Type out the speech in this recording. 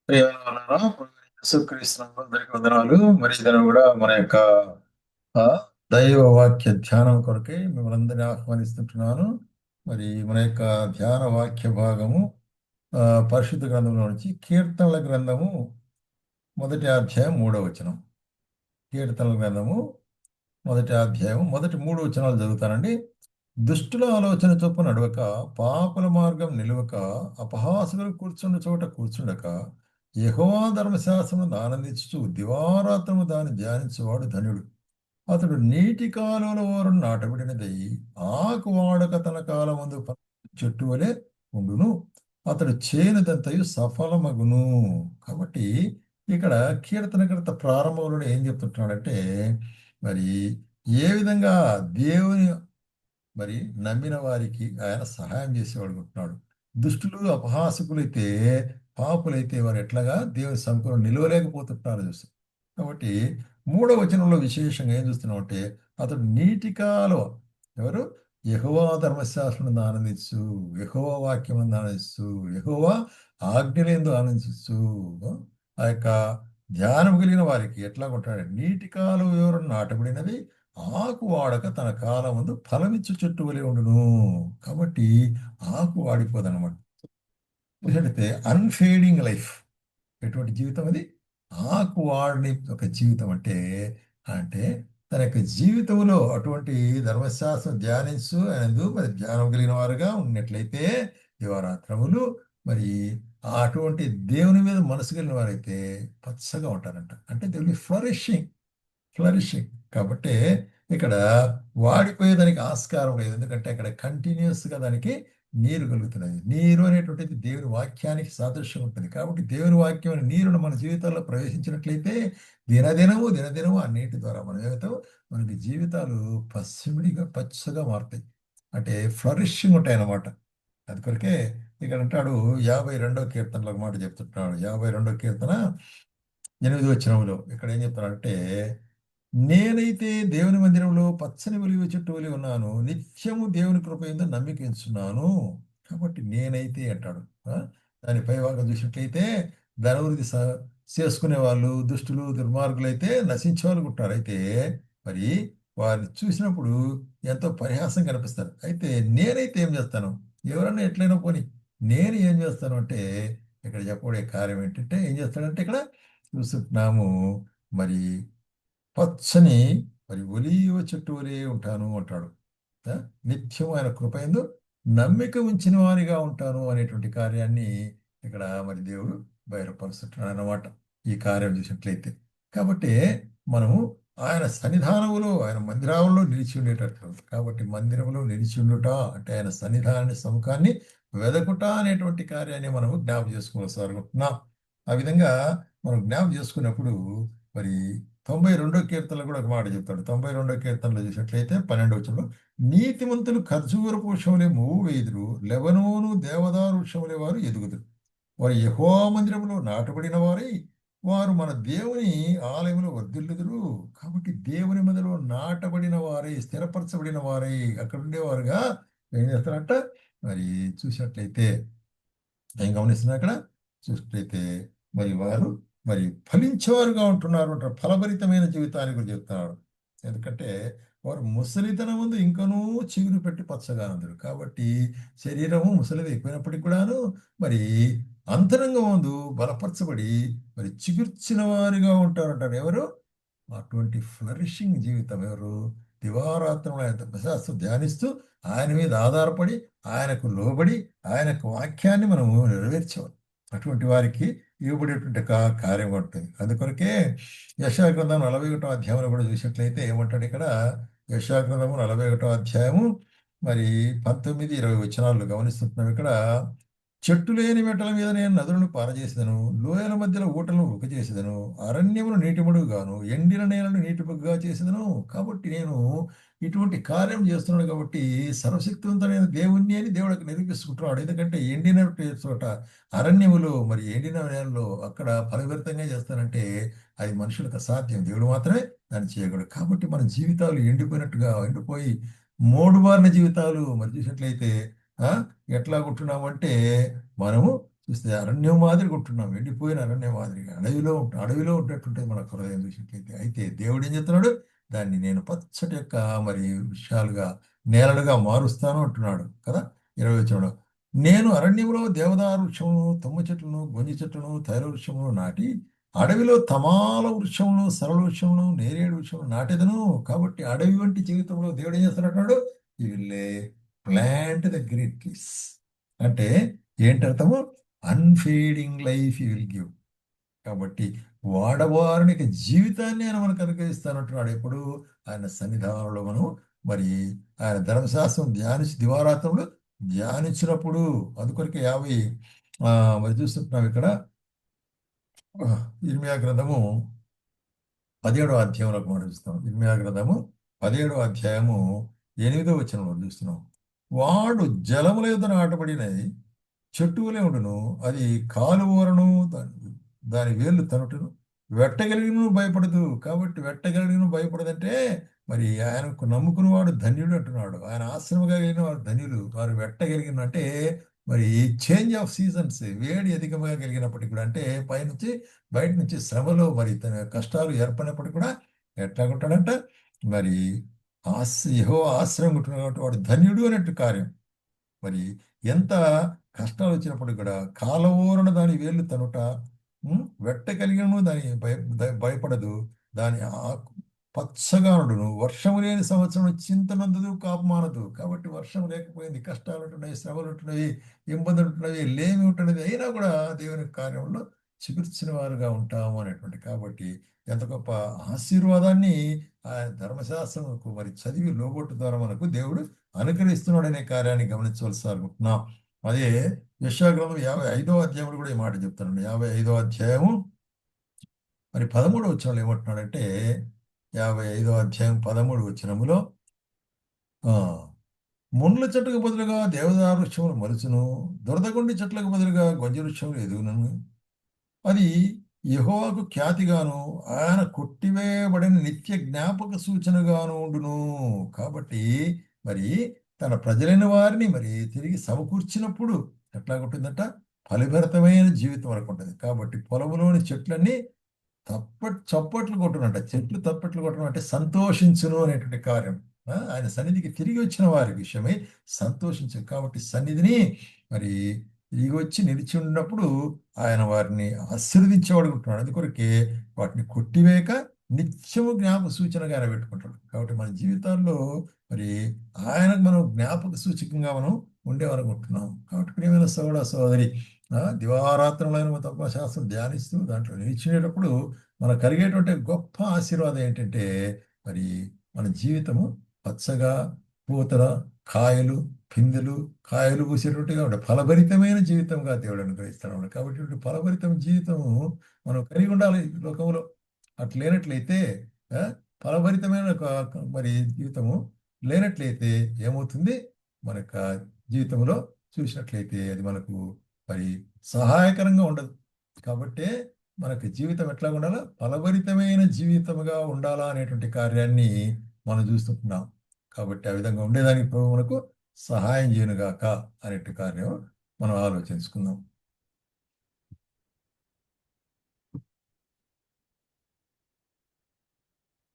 ప్రియమైన వాళ్ళారా, యేసుక్రీస్తునందు అందరికి వందనాలు. మరి ఇతను కూడా మన యొక్క ఆ, దైవ వాక్య ధ్యానం కొరకై మిమ్మల్ని అందరినీ ఆహ్వానిస్తుంటున్నాను. మరి మన యొక్క ధ్యాన వాక్య భాగము ఆ, పరిశుద్ధ గ్రంథంలో నుంచి కీర్తనల గ్రంథము మొదటి అధ్యాయం 3వ వచనం. కీర్తనల గ్రంథము మొదటి అధ్యాయం మొదటి 3 వచనాలు చదువుతానండి. దుష్టుల ఆలోచన చొప్పు నడవక, పాపుల మార్గం నిలువక, అపహాసకులు కూర్చుండు చోట కూర్చుండక, యెహోవా ధర్మశాస్త్రమును ఆనందించుచు దివారాత్రము దాన్ని ధ్యానించువాడు ధన్యుడు. అతడు నీటి కాలువల ఓరను నాటబడినదై ఆకు వాడక తన కాలమందు చెట్టు వలె ఉండును. అతడు చేనుదంతయు సఫలమగును. కాబట్టి ఇక్కడ కీర్తనకర్త ప్రారంభంలో ఏం చెప్తుంటున్నాడంటే, మరి ఏ విధంగా దేవుని మరి నమ్మిన వారికి ఆయన సహాయం చేసేవాడు ఉంటున్నాడు. దుష్టులు అపహాసకులైతే, పాపులైతే వారు ఎట్లాగా దేవుని సముఖంలో నిలవలేకపోతుంటారు చూస్తాం. కాబట్టి 3వ వచనంలో విశేషంగా ఏం చూస్తున్నాం అంటే, అతడు నీటి కాలువ, ఎవరు? యెహోవా ధర్మశాస్త్రం ఆనందించు, యెహోవా వాక్యం ఆనందిస్తూ, యెహోవా ఆజ్ఞలందు ఆనందించు. ఆ యొక్క ధ్యానం కలిగిన వారికి ఎట్లా ఉంటాడు? నీటి కాలువ ఎవరు నాటబడినది ఆకు వాడక తన కాలమందు ఫలమిచ్చు చెట్టు వలె ఉండును. కాబట్టి ఆకు వాడిపోదన్నమాట. చూసినట్లయితే అన్ఫేడింగ్ లైఫ్, ఎటువంటి జీవితం అది? ఆకు వాడని ఒక జీవితం అంటే, అంటే తన యొక్క జీవితంలో అటువంటి ధర్మశాస్త్రం ధ్యానించు అనేది మరి ధ్యానం కలిగిన వారుగా ఉన్నట్లయితే దివారాత్రములు మరి అటువంటి దేవుని మీద మనసు కలిగిన వారైతే పచ్చగా ఉంటారంట. అంటే దే విల్ బి ఫ్లరిషింగ్. కాబట్టి ఇక్కడ వాడిపోయేదానికి ఆస్కారం లేదు. ఎందుకంటే అక్కడ కంటిన్యూస్గా దానికి నీరు కలుగుతున్నది. నీరు అనేటువంటిది దేవుని వాక్యానికి సాదృశ్యం ఉంటుంది. కాబట్టి దేవుని వాక్యం అనే నీరును మన జీవితాల్లో ప్రవేశించినట్లయితే దినదినము ఆ నీటి ద్వారా మనం ఏమవుతాం, మనకి జీవితాలు పచ్చగా మారుతాయి. అంటే ఫ్లరిషింగ్ ఉంటాయి అన్నమాట. అది కొరకే ఇక్కడ అంటాడు 52వ కీర్తనలో ఒక మాట చెప్తుంటున్నాడు. 52వ కీర్తన 8వ వచనంలో ఇక్కడ ఏం చెప్తున్నాడంటే, నేనైతే దేవుని మందిరంలో పచ్చని ఒలివ చెట్టు వలె ఉన్నాను, నిత్యము దేవుని కృప యందు నమ్మిక ఉంచున్నాను. కాబట్టి నేనైతే అంటాడు. ఆ? దాని పైభాగం చూసినట్లయితే ధనవృద్ధి చేసుకునే వాళ్ళు, దుష్టులు దుర్మార్గులు అయితే నశించే వాళ్ళు ఉంటారు. అయితే మరి వారిని చూసినప్పుడు ఎంతో పరిహాసం కనిపిస్తారు. అయితే నేనైతే ఏం చేస్తాను? ఎవరన్నా ఎట్లయినా పోని, నేను ఏం చేస్తాను అంటే, ఇక్కడ చెప్పబడే కార్యం ఏంటంటే ఏం చేస్తాడంటే, ఇక్కడ చూస్తున్నాము మరి పచ్చని మరి ఒలీవ చెట్టు వలె ఉంటాను అంటాడు. ఆ? నిత్యం ఆయన కృపయందు నమ్మిక ఉంచిన వారిగా ఉంటాను అనేటువంటి కార్యాన్ని ఇక్కడ మరి దేవుడు బయలుపరుస్తున్నాడు అన్నమాట. ఈ కార్యం చూసినట్లయితే కాబట్టి మనము ఆయన సన్నిధానములో, ఆయన మందిరాలలో నిలిచి ఉండేటట్లు. కాబట్టి మందిరంలో నిలిచి ఉండుట అంటే ఆయన సన్నిధానాన్ని, సముఖాన్ని వెదకుట అనేటువంటి కార్యాన్ని మనము జ్ఞాపకం చేసుకోవాల్సి. ఆ విధంగా మనం జ్ఞాపకం చేసుకున్నప్పుడు మరి 92వ కీర్తనలో కూడా ఒక మాట చెప్తాడు. 92వ కీర్తనలో చూసినట్లయితే 12వ వచనంలో, నీతిమంతులు ఖర్జూర వృక్షములే మూవు వేయుదురు, లెబనోను దేవదారు వృక్షములే వారు ఎదుగుదురు. వారు యెహోవా మందిరములో నాటబడిన వారై, వారు మన దేవుని ఆలయంలో వర్ధిల్లుదురు. కాబట్టి దేవుని మందిరంలో నాటబడిన వారై, స్థిరపరచబడిన వారై అక్కడ ఉండేవారుగా ఏం చేస్తారంట? మరి చూసినట్లయితే ఏం గమనిస్తున్నా అక్కడ చూసినట్లయితే మరి వారు మరి ఫలించేవారుగా ఉంటున్నారు అంటారు. ఫలభరితమైన జీవితాన్ని గురించి చెప్తున్నాడు. ఎందుకంటే వారు ముసలితనం ముందు ఇంకనూ చిగురు పెట్టి పచ్చగా అందరు. కాబట్టి శరీరము ముసలిది అయిపోయినప్పటికి కూడాను మరి అంతరంగం ముందు బలపరచబడి మరి చిగుర్చిన వారిగా ఉంటారంటారు. ఎవరు? అటువంటి ఫ్లరిషింగ్ జీవితం ఎవరు? దివారాత్రం ఆయన ధర్మశాస్త్రం ధ్యానిస్తూ ఆయన మీద ఆధారపడి ఆయనకు లోబడి ఆయనకు వాక్యాన్ని మనము నెరవేర్చేవారు. అటువంటి వారికి ఇవ్వబడేటువంటి కార్యం ఉంటుంది. అందుకొరకే యెషయా గ్రంథం 41వ అధ్యాయంలో కూడా చూసినట్లయితే ఏమంటాడు ఇక్కడ? యెషయా గ్రంథము 41వ అధ్యాయము మరి 19, 20 వచనాలు గమనిస్తుంటున్నాం ఇక్కడ. చెట్టు లేని మెట్టల మీద నేను నదులను పారజేసేదను, లోయల మధ్యలో ఊటలను ఉకచేసేదను, అరణ్యమును నీటిమడుగుగాను, ఎండిన నేలను నీటిబొగ్గుగా చేసేదను. కాబట్టి నేను ఇటువంటి కార్యం చేస్తున్నాడు కాబట్టి సర్వశక్తివంతమైన దేవుణ్ణి అని దేవుడికి నిరూపిస్తుంటున్నాడు. ఎందుకంటే ఎండిన చోట, అరణ్యములో మరి ఎండిన నేలలో అక్కడ ఫలభరితంగా చేస్తానంటే అది మనుషులకు అసాధ్యం. దేవుడు మాత్రమే దాన్ని చేయగలడు. కాబట్టి మన జీవితాలు ఎండిపోయినట్టుగా ఎండిపోయి మోడుబారిన జీవితాలు మరి చూసినట్లయితే ఆ ఎట్లా ఉంటున్నామంటే మనము చూస్తే అరణ్యం మాదిరిగా ఉంటున్నాం, ఎండిపోయిన అరణ్యం మాదిరిగా అడవిలో ఉన్నట్టుంటుంది మన హృదయం చూసినట్లయితే. అయితే దేవుడు ఏం చెప్తున్నాడు? దాన్ని నేను పచ్చటి యొక్క మరి విషయాలుగా నేలలుగా మారుస్తాను అంటున్నాడు కదా. 20 వచనంలో, నేను అరణ్యంలో దేవదారు వృక్షమును, తుమ్మ చెట్లను, గొంజి చెట్లను, తైల వృక్షమును నాటి అడవిలో తమాల వృక్షమును, సరళ వృక్షమును, నేరేడు వృక్షమును నాటెదను. కాబట్టి అడవి వంటి జీవితంలో దేవుడు ఏం చేస్తున్నట్టు? ఈ విల్లే ప్లాంట్ ద గ్రీన్ ట్రీస్ అంటే ఏంటి అర్థము? అన్ఫేడింగ్ లైఫ్ యూ విల్ గివ్. కాబట్టి వాడవారునికి జీవితాన్ని ఆయన మనకు అనుగ్రహిస్తానంటున్నాడు. ఎప్పుడు? ఆయన సన్నిధానంలో మనం మరి ఆయన ధర్మశాస్త్రం ధ్యానించి దివారాత్రంలో ధ్యానించినప్పుడు. అందుకొరకు ఆ, మరి చూస్తుంటున్నాం ఇక్కడ ఆ, ఇర్మియా గ్రంథము 17వ అధ్యాయంలో మనం చూస్తాం. ఇర్మియా గ్రంథము 17వ అధ్యాయము 8వ వచనంలో చూస్తున్నాం. వాడు జలముల యొద్ద నాటబడినది చెట్టువలే ఉండును, అది కాలువరను దాని వేళ్ళు తనుటను వెట్టగలిగిన భయపడదు. కాబట్టి వెట్టగలిగిన భయపడదంటే మరి ఆయనకు నమ్ముకున్న వాడు ధన్యుడు అంటున్నాడు. ఆయన ఆశ్రమ కలిగిన వారు ధన్యులు. వారు వెట్టగలిగిన అంటే మరి చేంజ్ ఆఫ్ సీజన్స్, వేడి అధికంగా కలిగినప్పటికీ కూడా, అంటే పైనుంచి బయట నుంచి శ్రమలో మరి తన కష్టాలు ఏర్పడినప్పటికీ కూడా ఎట్లాగుంటాడంట మరి యెహోవా ఆశ్రయం ఉంటున్నటువంటి వాడు ధన్యుడు అనేట్టు కార్యం. మరి ఎంత కష్టాలు వచ్చినప్పుడు కూడా కాలవోరన దాని వేళ్ళు తనుట, వెట్ట కలిగినను దాని భయపడదు. దాని ఆకు పచ్చగా ఉండును, వర్షము లేని సంవత్సరం చింతనందదు, కాపమానదు. కాబట్టి వర్షం లేకపోయింది, కష్టాలు ఉంటున్నాయి, శ్రమలు ఉంటున్నాయి, ఇబ్బందులు ఉంటున్నాయి, లేమి ఉంటున్నది, అయినా కూడా దేవుని కార్యంలో చిగుర్చిన వారుగా ఉంటాము అనేటువంటి. కాబట్టి ఎంత గొప్ప ఆశీర్వాదాన్ని ఆ ధర్మశాస్త్రంకు మరి చదివి లోబొట్టు ద్వారా మనకు దేవుడు అనుగ్రహిస్తున్నాడనే కార్యాన్ని గమనించవలసి అనుకుంటున్నాం. అదే యెషయా గ్రంథం 55వ అధ్యాయంలో కూడా ఈ మాట చెప్తానండి. 55వ అధ్యాయము మరి 13వ వచనంలో ఏమంటున్నాడంటే, 55వ అధ్యాయం 13వ వచనములో ఆ ముండ్ల చెట్టుకు బదులుగా దేవదారు వృక్షములు మలుచును, దురదగొండి చెట్లకు బదులుగా గొంజి వృక్షములు ఎదుగునను. అది యెహోవాకు ఖ్యాతిగాను, ఆయన కొట్టివేయబడిన నిత్య జ్ఞాపక సూచనగాను ఉండును. కాబట్టి మరి తన ప్రజలైన వారిని మరి తిరిగి సమకూర్చినప్పుడు ఎట్లాగుంటుందట? ఫలభరితమైన జీవితం వరకు ఉంటుంది. కాబట్టి పొలంలోని చెట్లన్నీ చప్పట్లు కొట్టునంట. చెట్లు తప్పట్లు కొట్టడం అంటే సంతోషించును అనేటువంటి కార్యం. ఆయన సన్నిధికి తిరిగి వచ్చిన వారి విషయమై సంతోషించు. కాబట్టి సన్నిధిని మరి తిరిగి వచ్చి నిలిచి ఉన్నప్పుడు ఆయన వారిని ఆశీర్వదించేవాడు ఉంటున్నాడు. అందుకొరకే వాటిని కొట్టివేయక నిత్యము జ్ఞాపక సూచనగా ఆయన పెట్టుకుంటాడు. కాబట్టి మన జీవితాల్లో మరి ఆయనకు మనం జ్ఞాపక సూచకంగా మనం ఉండేవారు ఉంటున్నాం. కాబట్టి ప్రియమైన సోదర సోదరి, దివారాత్రులైన తత్వశాస్త్రం ధ్యానిస్తూ దాంట్లో నిలిచినప్పుడు మనకు కలిగేటువంటి గొప్ప ఆశీర్వాదం ఏంటంటే మరి మన జీవితము పచ్చగా పూతల కాయలు, పిందెలు, కాయలు పూసేటువంటిగా ఉండే ఫలభరితమైన జీవితంగా దేవుడు అనుగ్రహిస్తాడు. కాబట్టి ఇటువంటి ఫలభరితమైన జీవితము మనం కలిగి ఉండాలి ఈ లోకంలో. అట్లా లేనట్లయితే ఆ, ఫలభరితమైన మరి జీవితము లేనట్లయితే ఏమవుతుంది? మన యొక్క జీవితంలో చూసినట్లయితే అది మనకు మరి సహాయకరంగా ఉండదు. కాబట్టి మనకు జీవితం ఎట్లా ఉండాలా? ఫలభరితమైన జీవితముగా ఉండాలా అనేటువంటి కార్యాన్ని మనం చూస్తుంటున్నాం. కాబట్టి ఆ విధంగా ఉండేదానికి ప్రభు మనకు సహాయం చేయనుగాక అనేటి కార్యం మనం ఆలోచించుకుందాం.